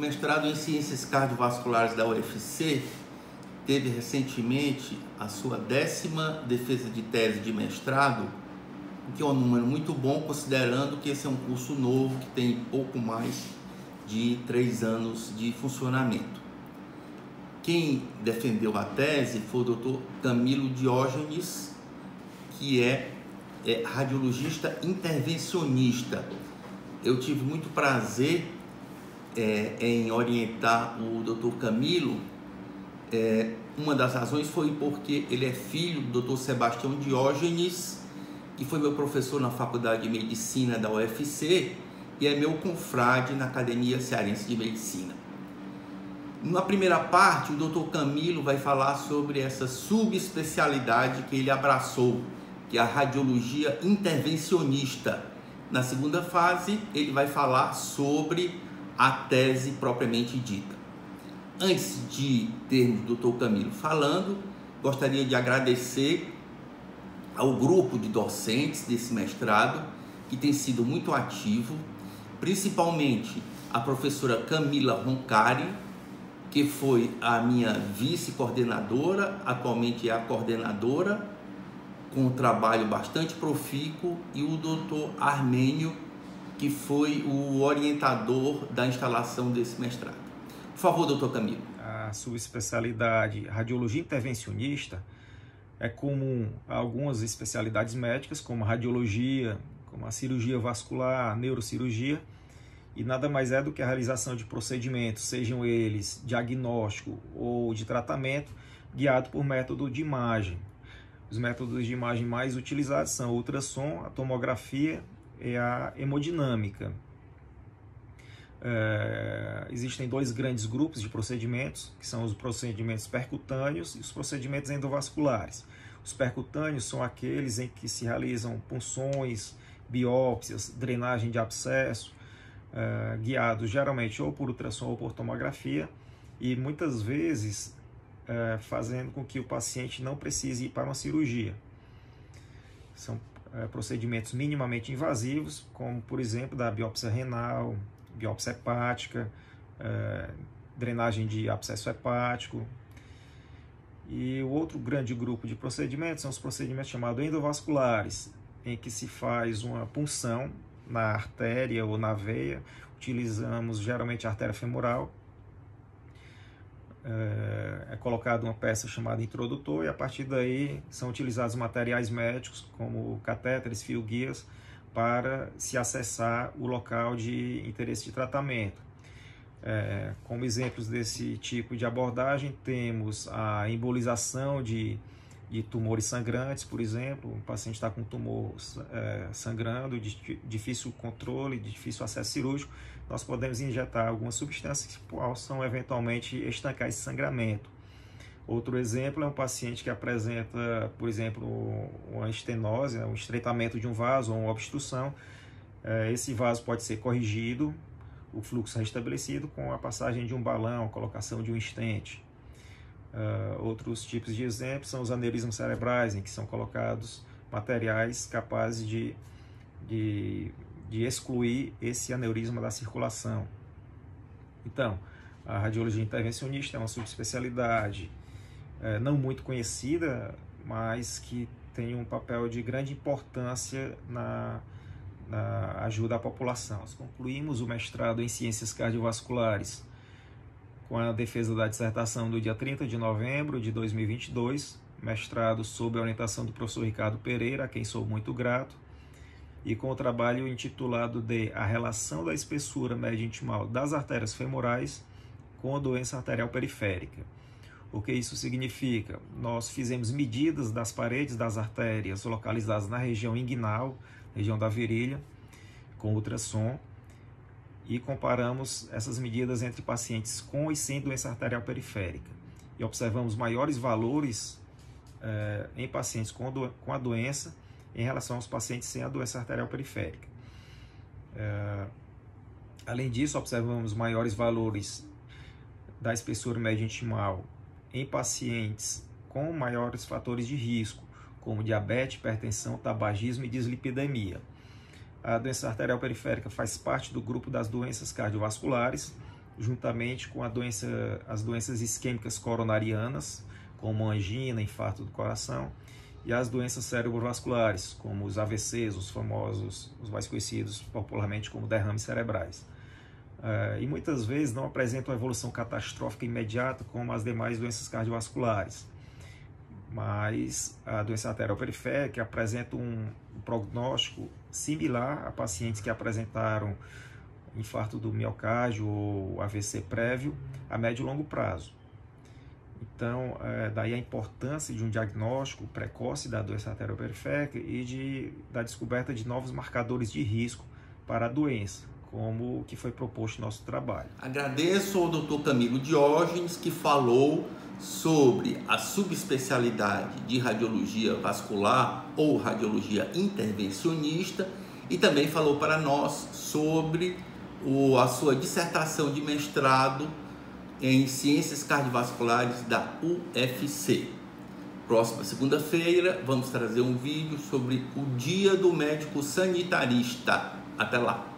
mestrado em Ciências Cardiovasculares da UFC teve recentemente a sua 10ª defesa de tese de mestrado, que é um número muito bom, considerando que esse é um curso novo que tem pouco mais de 3 anos de funcionamento. Quem defendeu a tese foi o Dr. Camilo Diógenes, que é radiologista intervencionista. Eu tive muito prazer em orientar o Dr. Camilo. Uma das razões foi porque ele é filho do Dr. Sebastião Diógenes, que foi meu professor na Faculdade de Medicina da UFC e é meu confrade na Academia Cearense de Medicina. Na primeira parte, o Dr. Camilo vai falar sobre essa subespecialidade que ele abraçou, que é a radiologia intervencionista. Na segunda fase, ele vai falar sobre a tese propriamente dita. Antes de termos o Dr. Camilo falando, gostaria de agradecer ao grupo de docentes desse mestrado, que tem sido muito ativo, principalmente a professora Camila Roncari, que foi a minha vice-coordenadora, atualmente é a coordenadora, com um trabalho bastante profícuo, e o doutor Armênio, que foi o orientador da instalação desse mestrado. Por favor, doutor Camilo. A subespecialidade radiologia intervencionista é comum a algumas especialidades médicas, como a radiologia, como a cirurgia vascular, a neurocirurgia, e nada mais é do que a realização de procedimentos, sejam eles diagnóstico ou de tratamento, guiado por método de imagem. Os métodos de imagem mais utilizados são o ultrassom, a tomografia e a hemodinâmica. Existem 2 grandes grupos de procedimentos, que são os procedimentos percutâneos e os procedimentos endovasculares. Os percutâneos são aqueles em que se realizam punções, biópsias, drenagem de abscesso, guiados geralmente ou por ultrassom ou por tomografia, e muitas vezes fazendo com que o paciente não precise ir para uma cirurgia. São procedimentos minimamente invasivos, como por exemplo da biópsia renal, biópsia hepática, drenagem de abscesso hepático. E o outro grande grupo de procedimentos são os procedimentos chamados endovasculares, em que se faz uma punção na artéria ou na veia. Utilizamos geralmente a artéria femoral. É colocada uma peça chamada introdutor e a partir daí são utilizados materiais médicos como catéteres, fio-guias, para se acessar o local de interesse de tratamento. Como exemplos desse tipo de abordagem, temos a embolização de tumores sangrantes, por exemplo. O paciente está com um tumor sangrando, de difícil controle, de difícil acesso cirúrgico. Nós podemos injetar algumas substâncias que possam eventualmente estancar esse sangramento. Outro exemplo é um paciente que apresenta, por exemplo, uma estenose, um estreitamento de um vaso ou uma obstrução. Esse vaso pode ser corrigido, o fluxo restabelecido com a passagem de um balão, a colocação de um stent. Outros tipos de exemplos são os aneurismas cerebrais, em que são colocados materiais capazes de excluir esse aneurisma da circulação. Então, a radiologia intervencionista é uma subespecialidade não muito conhecida, mas que tem um papel de grande importância na ajuda à população. Nós concluímos o mestrado em Ciências Cardiovasculares com a defesa da dissertação do dia 30 de novembro de 2022, mestrado sob a orientação do professor Ricardo Pereira, a quem sou muito grato, e com o trabalho intitulado de A Relação da Espessura Média Intimal das Artérias Femorais com a Doença Arterial Periférica. O que isso significa? Nós fizemos medidas das paredes das artérias localizadas na região inguinal, região da virilha, com ultrassom, e comparamos essas medidas entre pacientes com e sem doença arterial periférica. E observamos maiores valores em pacientes com a doença em relação aos pacientes sem a doença arterial periférica. Além disso, observamos maiores valores da espessura média intimal em pacientes com maiores fatores de risco, como diabetes, hipertensão, tabagismo e dislipidemia. A doença arterial periférica faz parte do grupo das doenças cardiovasculares juntamente com as doenças isquêmicas coronarianas, como angina, infarto do coração, e as doenças cerebrovasculares, como os AVCs, os famosos, os mais conhecidos popularmente como derrames cerebrais. E muitas vezes não apresentam uma evolução catastrófica imediata como as demais doenças cardiovasculares. Mas a doença arterial-periférica apresenta um prognóstico similar a pacientes que apresentaram infarto do miocárdio ou AVC prévio a médio e longo prazo. Então, daí a importância de um diagnóstico precoce da doença arterial-periférica e da descoberta de novos marcadores de risco para a doença, como o que foi proposto no nosso trabalho. Agradeço ao Dr. Camilo Diógenes, que falou sobre a subespecialidade de radiologia vascular ou radiologia intervencionista e também falou para nós sobre a sua dissertação de mestrado em Ciências Cardiovasculares da UFC. Próxima segunda-feira vamos trazer um vídeo sobre o Dia do Médico Sanitarista. Até lá!